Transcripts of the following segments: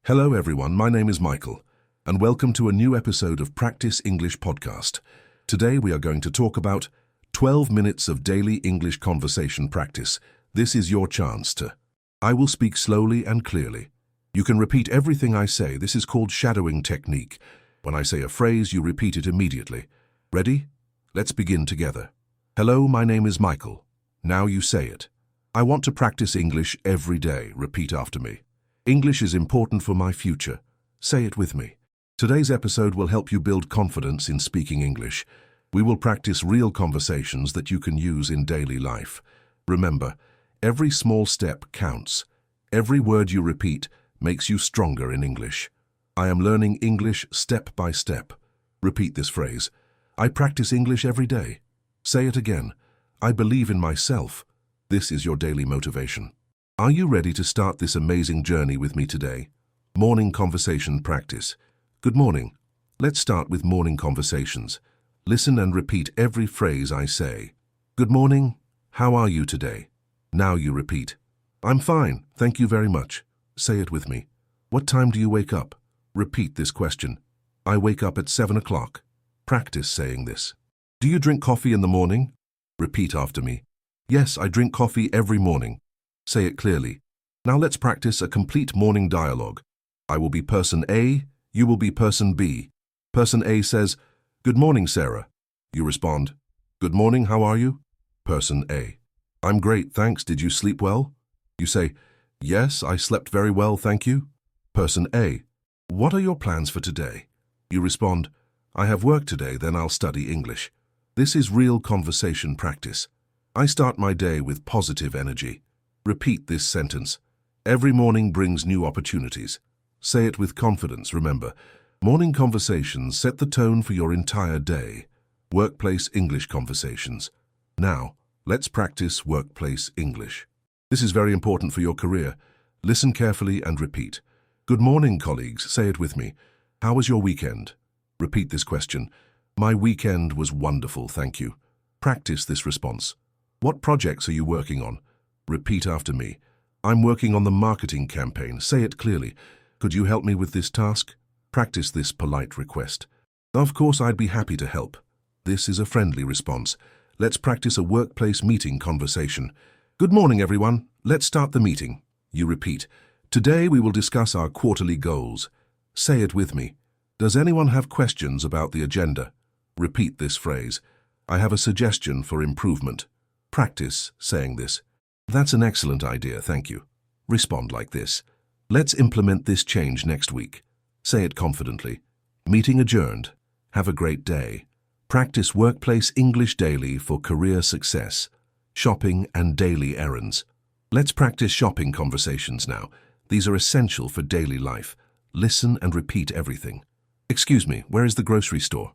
Hello everyone, my name is Michael, and welcome to a new episode of Practice English Podcast. Today we are going to talk about 12 minutes of daily English conversation practice. This is your chance to. I will speak slowly and clearly. You can repeat everything I say. This is called shadowing technique. When I say a phrase, you repeat it immediately. Ready? Let's begin together. Hello, my name is Michael. Now you say it. I want to practice English every day. Repeat after me. English is important for my future. Say it with me. Today's episode will help you build confidence in speaking English. We will practice real conversations that you can use in daily life. Remember, every small step counts. Every word you repeat makes you stronger in English. I am learning English step by step. Repeat this phrase. I practice English every day. Say it again. I believe in myself. This is your daily motivation. Are you ready to start this amazing journey with me today? Morning conversation practice. Good morning. Let's start with morning conversations. Listen and repeat every phrase I say. Good morning. How are you today? Now you repeat. I'm fine. Thank you very much. Say it with me. What time do you wake up? Repeat this question. I wake up at 7 o'clock. Practice saying this. Do you drink coffee in the morning? Repeat after me. Yes, I drink coffee every morning. Say it clearly. Now let's practice a complete morning dialogue. I will be person A, you will be person B. Person A says, Good morning, Sarah. You respond, Good morning, how are you? Person A, I'm great, thanks, did you sleep well? You say, Yes, I slept very well, thank you. Person A, what are your plans for today? You respond, I have work today, then I'll study English. This is real conversation practice. I start my day with positive energy. Repeat this sentence. Every morning brings new opportunities. Say it with confidence, remember. Morning conversations set the tone for your entire day. Workplace English conversations. Now, let's practice workplace English. This is very important for your career. Listen carefully and repeat. Good morning, colleagues. Say it with me. How was your weekend? Repeat this question. My weekend was wonderful, thank you. Practice this response. What projects are you working on? Repeat after me. I'm working on the marketing campaign. Say it clearly. Could you help me with this task? Practice this polite request. Of course, I'd be happy to help. This is a friendly response. Let's practice a workplace meeting conversation. Good morning, everyone. Let's start the meeting. You repeat. Today we will discuss our quarterly goals. Say it with me. Does anyone have questions about the agenda? Repeat this phrase. I have a suggestion for improvement. Practice saying this. That's an excellent idea, thank you. Respond like this. Let's implement this change next week. Say it confidently. Meeting adjourned. Have a great day. Practice workplace English daily for career success. Shopping and daily errands. Let's practice shopping conversations now. These are essential for daily life. Listen and repeat everything. Excuse me, where is the grocery store?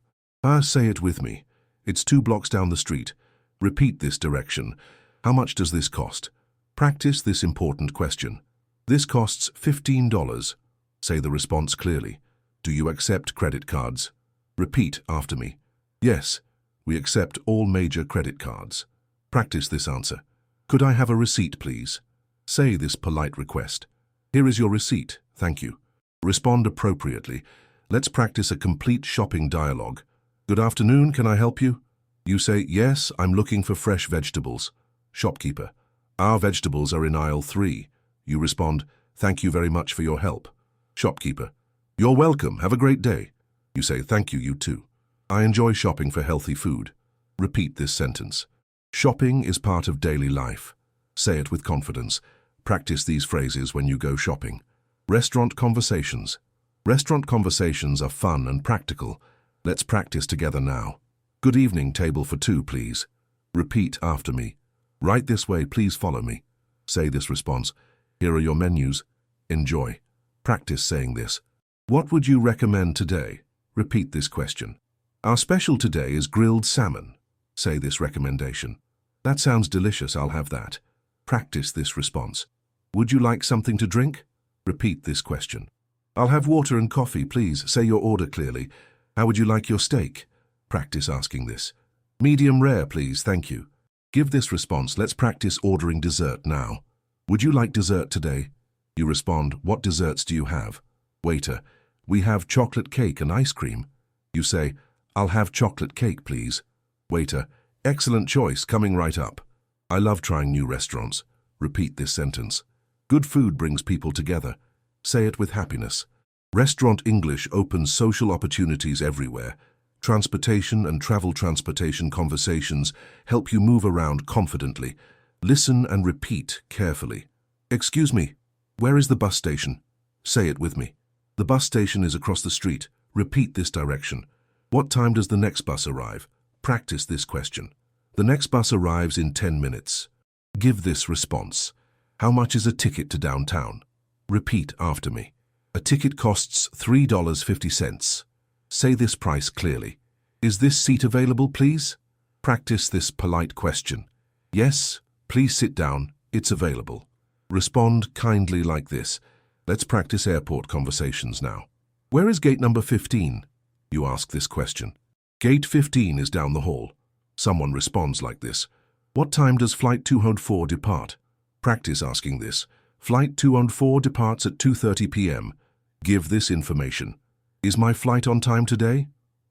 Say it with me. It's 2 blocks down the street. Repeat this direction. How much does this cost? Practice this important question. This costs $15. Say the response clearly. Do you accept credit cards? Repeat after me. Yes, we accept all major credit cards. Practice this answer. Could I have a receipt, please? Say this polite request. Here is your receipt, thank you. Respond appropriately. Let's practice a complete shopping dialogue. Good afternoon, can I help you? You say, yes, I'm looking for fresh vegetables. Shopkeeper, our vegetables are in aisle 3. You respond, thank you very much for your help. Shopkeeper, you're welcome, have a great day. You say, thank you, you too. I enjoy shopping for healthy food. Repeat this sentence. Shopping is part of daily life. Say it with confidence. Practice these phrases when you go shopping. Restaurant conversations. Restaurant conversations are fun and practical. Let's practice together now. Good evening, table for 2, please. Repeat after me. Right this way, please follow me. Say this response. Here are your menus. Enjoy. Practice saying this. What would you recommend today? Repeat this question. Our special today is grilled salmon. Say this recommendation. That sounds delicious, I'll have that. Practice this response. Would you like something to drink? Repeat this question. I'll have water and coffee, please. Say your order clearly. How would you like your steak? Practice asking this. Medium rare, please, thank you. Give this response. Let's practice ordering dessert now. Would you like dessert today? You respond, what desserts do you have? Waiter, we have chocolate cake and ice cream. You say, I'll have chocolate cake, please. Waiter, excellent choice, coming right up. I love trying new restaurants. Repeat this sentence. Good food brings people together. Say it with happiness. Restaurant English opens social opportunities everywhere. Transportation and travel transportation conversations help you move around confidently. Listen and repeat carefully. Excuse me, where is the bus station? Say it with me. The bus station is across the street. Repeat this direction. What time does the next bus arrive? Practice this question. The next bus arrives in 10 minutes. Give this response. How much is a ticket to downtown? Repeat after me. A ticket costs $3.50. Say this price clearly. Is this seat available, please? Practice this polite question. Yes, please sit down. It's available. Respond kindly like this. Let's practice airport conversations now. Where is gate number 15? You ask this question. Gate 15 is down the hall. Someone responds like this. What time does flight 204 depart? Practice asking this. Flight 204 departs at 2:30 p.m. Give this information. Is my flight on time today?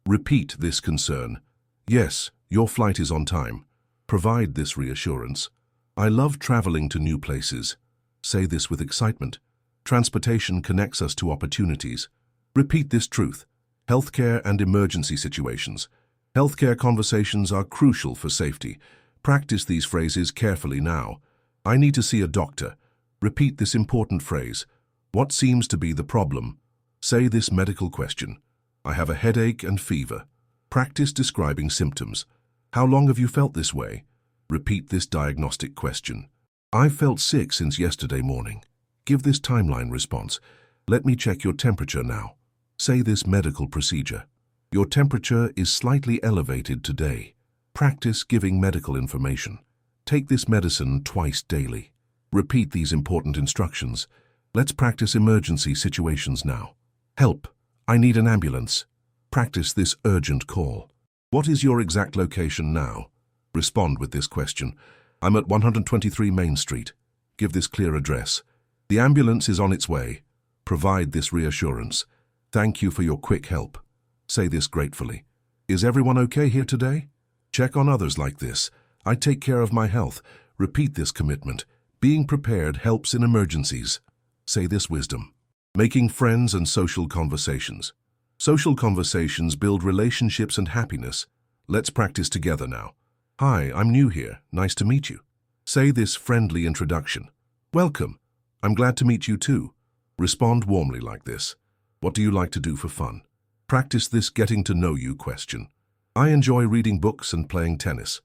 Repeat this concern. Yes, your flight is on time. Provide this reassurance. I love traveling to new places. Say this with excitement. Transportation connects us to opportunities. Repeat this truth. Healthcare and emergency situations. Healthcare conversations are crucial for safety. Practice these phrases carefully now. I need to see a doctor. Repeat this important phrase. What seems to be the problem? Say this medical question. I have a headache and fever. Practice describing symptoms. How long have you felt this way? Repeat this diagnostic question. I've felt sick since yesterday morning. Give this timeline response. Let me check your temperature now. Say this medical procedure. Your temperature is slightly elevated today. Practice giving medical information. Take this medicine twice daily. Repeat these important instructions. Let's practice emergency situations now. Help! I need an ambulance. Practice this urgent call. What is your exact location now? Respond with this question. I'm at 123 Main Street. Give this clear address. The ambulance is on its way. Provide this reassurance. Thank you for your quick help. Say this gratefully. Is everyone okay here today? Check on others like this. I take care of my health. Repeat this commitment. Being prepared helps in emergencies. Say this wisdom. Making friends and social conversations. Social conversations build relationships and happiness. Let's practice together now. Hi, I'm new here. Nice to meet you. Say this friendly introduction. Welcome. I'm glad to meet you too. Respond warmly like this. What do you like to do for fun? Practice this getting to know you question. I enjoy reading books and playing tennis.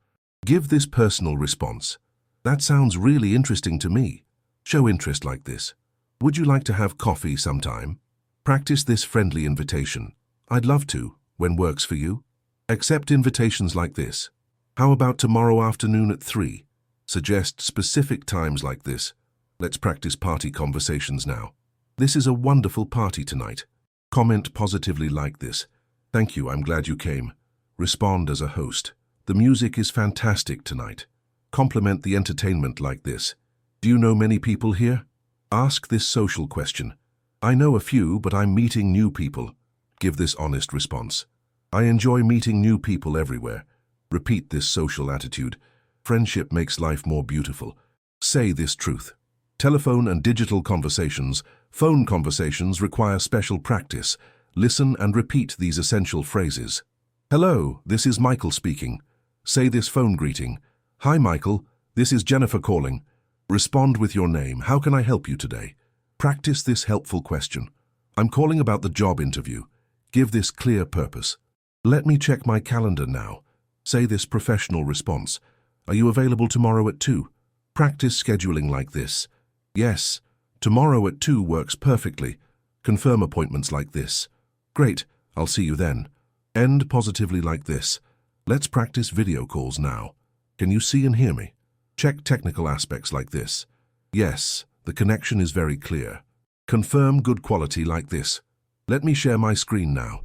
Give this personal response. That sounds really interesting to me. Show interest like this. Would you like to have coffee sometime? Practice this friendly invitation. I'd love to, when works for you. Accept invitations like this. How about tomorrow afternoon at 3? Suggest specific times like this. Let's practice party conversations now. This is a wonderful party tonight. Comment positively like this. Thank you, I'm glad you came. Respond as a host. The music is fantastic tonight. Compliment the entertainment like this. Do you know many people here? Ask this social question. I know a few, but I'm meeting new people. Give this honest response. I enjoy meeting new people everywhere. Repeat this social attitude. Friendship makes life more beautiful. Say this truth. Telephone and digital conversations, phone conversations require special practice. Listen and repeat these essential phrases. Hello, this is Michael speaking. Say this phone greeting. Hi Michael, this is Jennifer calling. Respond with your name. How can I help you today? Practice this helpful question. I'm calling about the job interview. Give this clear purpose. Let me check my calendar now. Say this professional response. Are you available tomorrow at 2? Practice scheduling like this. Yes, tomorrow at 2 works perfectly. Confirm appointments like this. Great, I'll see you then. End positively like this. Let's practice video calls now. Can you see and hear me? Check technical aspects like this. Yes, the connection is very clear. Confirm good quality like this. Let me share my screen now.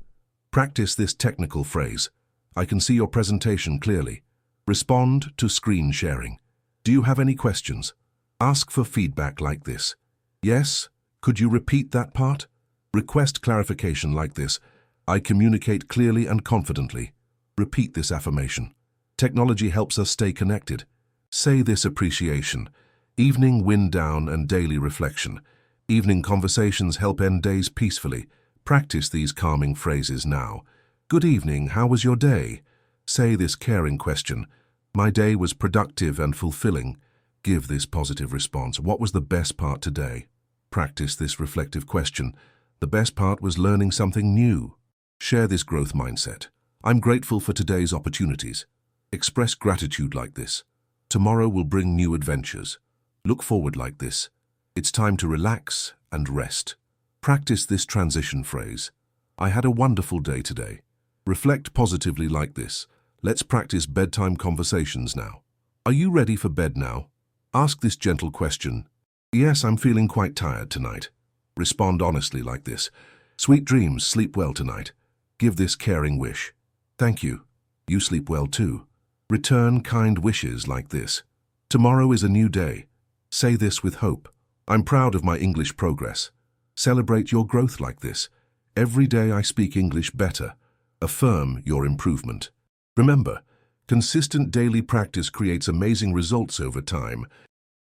Practice this technical phrase. I can see your presentation clearly. Respond to screen sharing. Do you have any questions? Ask for feedback like this. Yes, could you repeat that part? Request clarification like this. I communicate clearly and confidently. Repeat this affirmation. Technology helps us stay connected. Say this appreciation. Evening wind down and daily reflection. Evening conversations help end days peacefully. Practice these calming phrases now. Good evening, how was your day? Say this caring question. My day was productive and fulfilling. Give this positive response. What was the best part today? Practice this reflective question. The best part was learning something new. Share this growth mindset. I'm grateful for today's opportunities. Express gratitude like this. Tomorrow will bring new adventures. Look forward like this. It's time to relax and rest. Practice this transition phrase. I had a wonderful day today. Reflect positively like this. Let's practice bedtime conversations now. Are you ready for bed now? Ask this gentle question. Yes, I'm feeling quite tired tonight. Respond honestly like this. Sweet dreams, sleep well tonight. Give this caring wish. Thank you. You sleep well too. Return kind wishes like this. Tomorrow is a new day. Say this with hope. I'm proud of my English progress. Celebrate your growth like this. Every day I speak English better. Affirm your improvement. Remember, consistent daily practice creates amazing results over time.